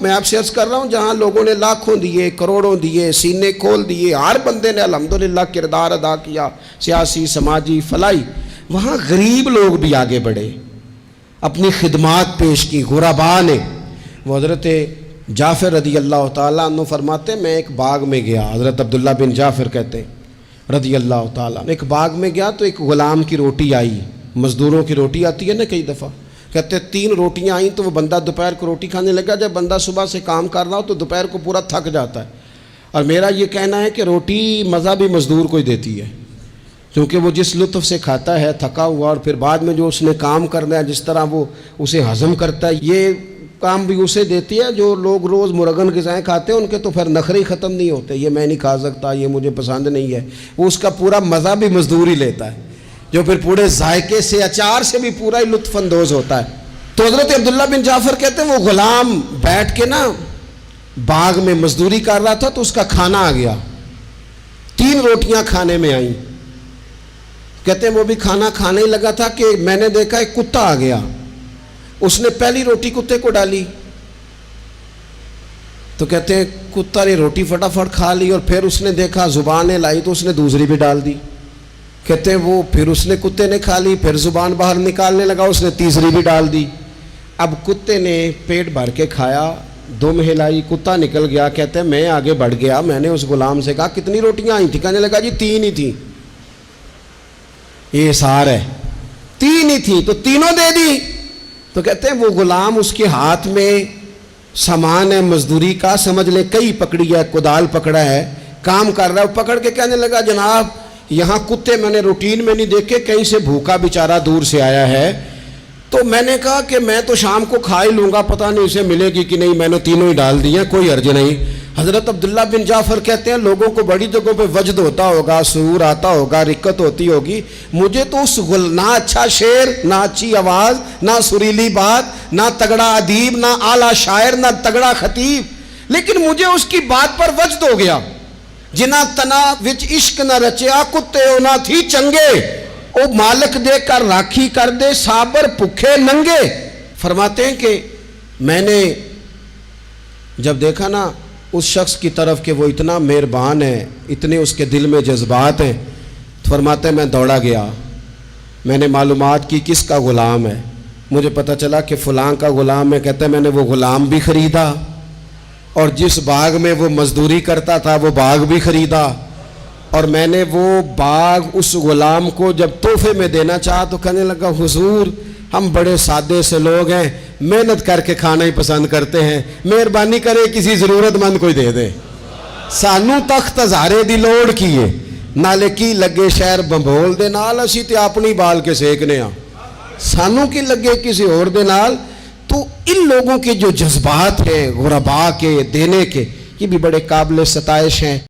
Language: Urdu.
میں آپ سے عرض کر رہا ہوں جہاں لوگوں نے لاکھوں دیے، کروڑوں دیے، سینے کھول دیے، ہر بندے نے الحمدللہ کردار ادا کیا سیاسی، سماجی، فلاحی، وہاں غریب لوگ بھی آگے بڑھے، اپنی خدمات پیش کی، غرباء نے۔ وہ حضرت جعفر رضی اللہ تعالیٰ عنہ فرماتے ہیں میں ایک باغ میں گیا، حضرت عبداللہ بن جعفر کہتے ہیں رضی اللہ تعالیٰ، ایک باغ میں گیا تو ایک غلام کی روٹی آئی، مزدوروں کی روٹی آتی ہے نا کئی دفعہ، کہتے ہیں 3 روٹیاں آئیں تو وہ بندہ دوپہر کو روٹی کھانے لگا۔ جب بندہ صبح سے کام کر رہا ہو تو دوپہر کو پورا تھک جاتا ہے، اور میرا یہ کہنا ہے کہ روٹی مزہ بھی مزدور کو ہی دیتی ہے، کیونکہ وہ جس لطف سے کھاتا ہے تھکا ہوا، اور پھر بعد میں جو اس نے کام کرنا ہے جس طرح وہ اسے ہضم کرتا ہے، یہ کام بھی اسے دیتی ہے۔ جو لوگ روز مرغن غذائیں کھاتے ہیں ان کے تو پھر نخرے ختم نہیں ہوتے، یہ میں نہیں کھا سکتا، یہ مجھے پسند نہیں ہے، وہ اس کا پورا مزہ بھی مزدور ہی لیتا ہے، جو پھر پورے ذائقے سے، اچار سے بھی پورا ہی لطف اندوز ہوتا ہے۔ تو حضرت عبداللہ بن جعفر کہتے ہیں وہ غلام بیٹھ کے نا باغ میں مزدوری کر رہا تھا تو اس کا کھانا آ گیا، 3 روٹیاں کھانے میں آئیں۔ کہتے ہیں وہ بھی کھانا کھانے ہی لگا تھا کہ میں نے دیکھا ایک کتا آ گیا، اس نے پہلی روٹی کتے کو ڈالی، تو کہتے ہیں کتا نے روٹی فٹافٹ کھا لی، اور پھر اس نے دیکھا زبانیں لائی تو اس نے دوسری بھی ڈال دی۔ کہتے ہیں وہ پھر اس نے کتے نے کھا لی، پھر زبان باہر نکالنے لگا، اس نے تیسری بھی ڈال دی۔ اب کتے نے پیٹ بھر کے کھایا، دم ہلائی، کتا نکل گیا۔ کہتے ہیں میں آگے بڑھ گیا، میں نے اس غلام سے کہا کتنی روٹیاں آئی تھیں؟ کہنے لگا جی 3 ہی تھیں۔ یہ اثار ہے، 3 ہی تھیں تو تینوں دے دی۔ تو کہتے ہیں وہ غلام اس کے ہاتھ میں سامان ہے مزدوری کا، سمجھ لے کئی پکڑی ہے، کدال پکڑا ہے، کام کر رہا ہے، پکڑ کے کہنے لگا جناب یہاں کتے میں نے روٹین میں نہیں دیکھے، کہیں سے بھوکا بیچارہ دور سے آیا ہے۔ تو میں نے کہا کہ میں تو شام کو کھا ہی لوں گا، پتہ نہیں اسے ملے گی کہ نہیں، میں نے تینوں ہی ڈال دی ہیں، کوئی حرج نہیں۔ حضرت عبداللہ بن جعفر کہتے ہیں لوگوں کو بڑی جگہوں پہ وجد ہوتا ہوگا، شعور آتا ہوگا، رقت ہوتی ہوگی، مجھے تو اس نہ اچھا شعر، نہ اچھی آواز، نہ سریلی بات، نہ تگڑا ادیب، نہ اعلیٰ شاعر، نہ تگڑا خطیب، لیکن مجھے اس کی بات پر وجد ہو گیا۔ جنا تنا وچ عشق نہ رچیا، کتے او نہ تھی چنگے، او مالک دے کر راکھی کر دے، صابر بھوکے ننگے۔ فرماتے ہیں کہ میں نے جب دیکھا نا اس شخص کی طرف کہ وہ اتنا مہربان ہے، اتنے اس کے دل میں جذبات ہیں، فرماتے ہیں میں دوڑا گیا، میں نے معلومات کی کس کا غلام ہے، مجھے پتہ چلا کہ فلاں کا غلام ہے۔ کہتے ہیں میں نے وہ غلام بھی خریدا، اور جس باغ میں وہ مزدوری کرتا تھا وہ باغ بھی خریدا، اور میں نے وہ باغ اس غلام کو جب تحفے میں دینا چاہا تو کہنے لگا حضور ہم بڑے سادے سے لوگ ہیں، محنت کر کے کھانا ہی پسند کرتے ہیں، مہربانی کرے کسی ضرورت مند کوئی دے دے، سانو تخت ہزارے دی لوڑ کیے، نالے کی لگے شہر بمبول دے نال، اسی تے اپنی بال کے سیکنے ہاں، سانو کی لگے کسی اور دے نال۔ تو ان لوگوں کے جو جذبات ہیں غرباء کے، دینے کے، یہ بھی بڑے قابل ستائش ہیں۔